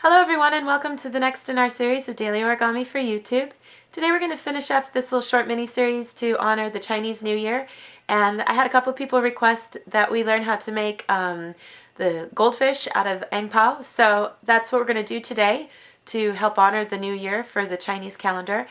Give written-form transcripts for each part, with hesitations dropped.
Hello everyone and welcome to the next in our series of Daily Origami for YouTube. Today we're going to finish up this little short mini-series to honor the Chinese New Year, and I had a couple of people request that we learn how to make the goldfish out of ang pao, so that's what we're going to do today to help honor the New Year for the Chinese calendar.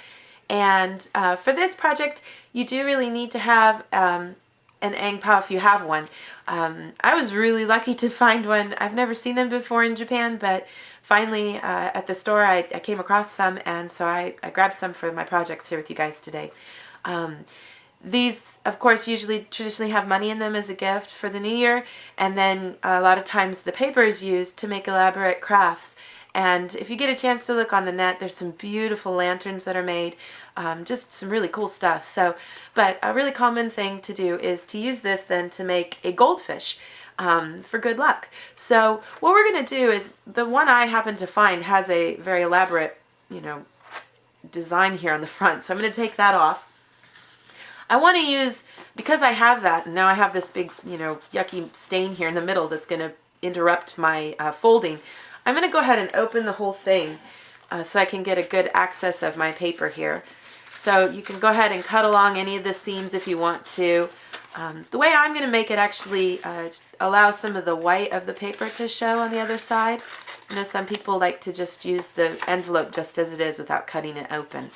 And for this project you do really need to have an ang pao if you have one. I was really lucky to find one. I've never seen them before in Japan, but finally at the store I came across some, and so I grabbed some for my projects here with you guys today. These, of course, traditionally have money in them as a gift for the New Year, and then a lot of times the paper is used to make elaborate crafts. And if you get a chance to look on the net, there's some beautiful lanterns that are made, just some really cool stuff. So, but a really common thing to do is to use this then to make a goldfish for good luck. So what we're going to do is, the one I happen to find has a very elaborate, design here on the front. So I'm going to take that off. I want to use, because I have that, and now I have this big, yucky stain here in the middle that's going to interrupt my folding. I'm going to go ahead and open the whole thing so I can get a good access of my paper here. So you can go ahead and cut along any of the seams if you want to. The way I'm going to make it actually allows some of the white of the paper to show on the other side. I know some people like to just use the envelope just as it is without cutting it open.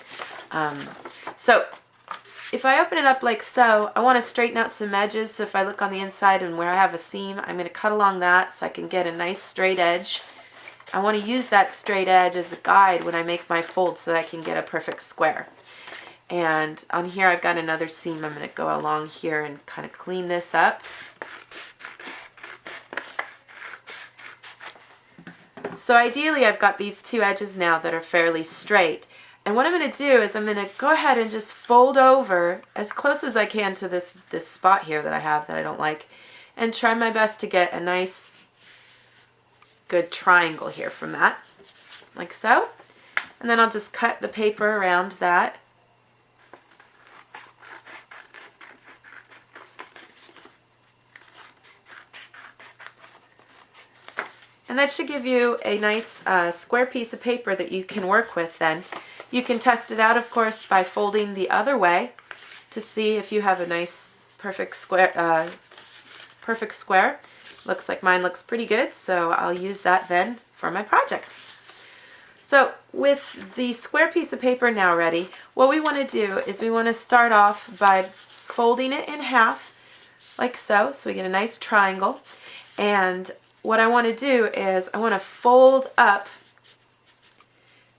So if I open it up like so, I want to straighten out some edges. So if I look on the inside and where I have a seam, I'm going to cut along that so I can get a nice straight edge. I want to use that straight edge as a guide when I make my fold so that I can get a perfect square. And on here I've got another seam. I'm going to go along here and kind of clean this up. So ideally I've got these two edges now that are fairly straight. And what I'm going to do is I'm going to go ahead and just fold over as close as I can to this spot here that I have that I don't like, and try my best to get a nice good triangle here from that, like so. And then I'll just cut the paper around that. And that should give you a nice square piece of paper that you can work with then. You can test it out, of course, by folding the other way to see if you have a nice perfect square. Looks like mine looks pretty good, so I'll use that then for my project. So with the square piece of paper now ready, what we want to do is we want to start off by folding it in half, like so we get a nice triangle. And what I want to do is I want to fold up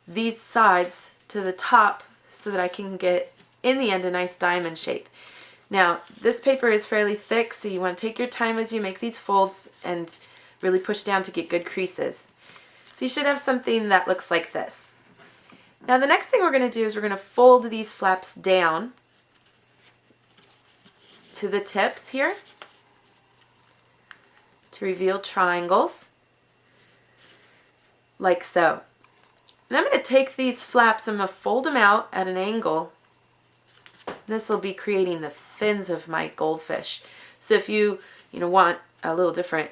these sides to the top so that I can get, in the end, a nice diamond shape. Now, this paper is fairly thick, so you want to take your time as you make these folds and really push down to get good creases. So you should have something that looks like this. Now, the next thing we're going to do is we're going to fold these flaps down to the tips here to reveal triangles, like so. And I'm going to take these flaps, I'm going to fold them out at an angle. This will be creating the fins of my goldfish. So if you want a little different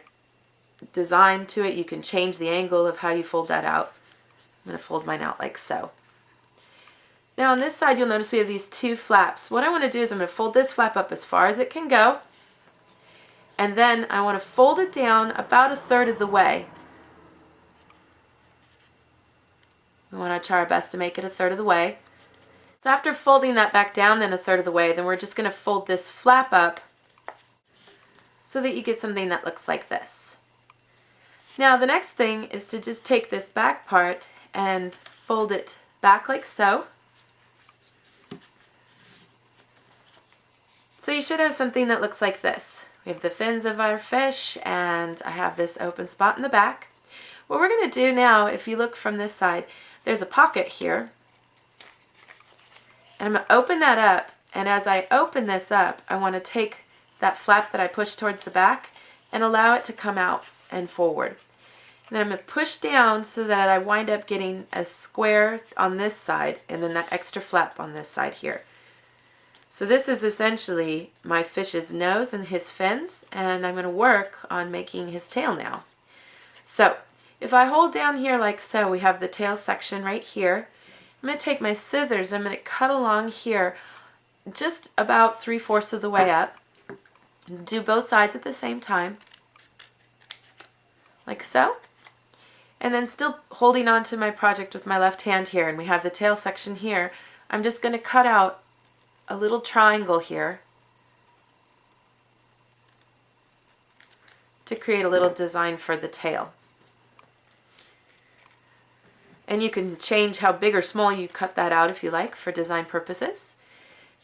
design to it, you can change the angle of how you fold that out. I'm going to fold mine out like so. Now on this side you'll notice we have these two flaps. What I want to do is I'm going to fold this flap up as far as it can go, and then I want to fold it down about 1/3 of the way. We want to try our best to make it 1/3 of the way. So after folding that back down then 1/3 of the way, then we're just going to fold this flap up so that you get something that looks like this. Now the next thing is to just take this back part and fold it back like so. So you should have something that looks like this. We have the fins of our fish, and I have this open spot in the back. What we're going to do now, if you look from this side, there's a pocket here. And I'm going to open that up, and as I open this up, I want to take that flap that I pushed towards the back and allow it to come out and forward. And then I'm going to push down so that I wind up getting a square on this side and then that extra flap on this side here. So this is essentially my fish's nose and his fins, and I'm going to work on making his tail now. So If I hold down here like so, we have the tail section right here. I'm going to take my scissors, I'm going to cut along here just about 3/4 of the way up. Do both sides at the same time, like so. And then still holding on to my project with my left hand here, and we have the tail section here. I'm just going to cut out a little triangle here to create a little design for the tail. And you can change how big or small you cut that out if you like for design purposes.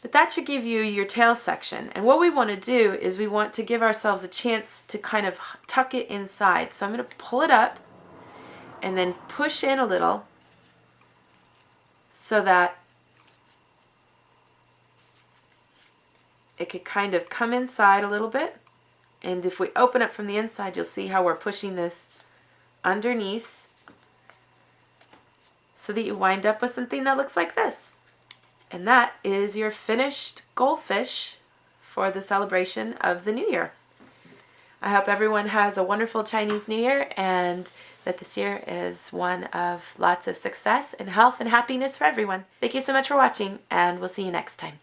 But that should give you your tail section. And what we want to do is we want to give ourselves a chance to kind of tuck it inside. So I'm going to pull it up and then push in a little so that it could kind of come inside a little bit. And if we open up from the inside, you'll see how we're pushing this underneath so that you wind up with something that looks like this. And that is your finished goldfish for the celebration of the New Year. I hope everyone has a wonderful Chinese New Year and that this year is one of lots of success and health and happiness for everyone. Thank you so much for watching, and we'll see you next time.